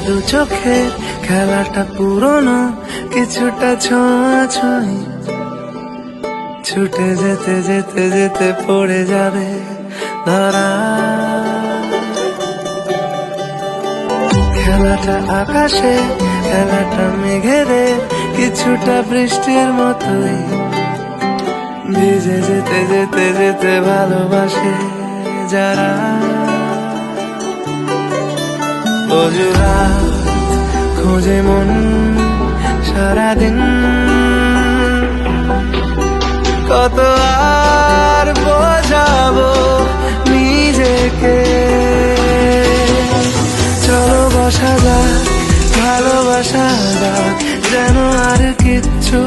দু চোখে খেলাটা পুরনো, কিছুটা ছোঁয়াছুঁই, ছুটে যেতে যেতে যেতে পড়ে যাবে ধরা। খেলাটা আকাশে, খেলাটা মেঘেরে, কিছুটা বৃষ্টির মতোই, ভিজে যেতে যেতে যেতে ভালোবাসে যারা। অজুহাত খোঁজে মন সারাদিন, কত আর বোঝাবো নিজেকে। চলো বসা যাক, ভালোবাসা যাক, যেন আর কিচ্ছু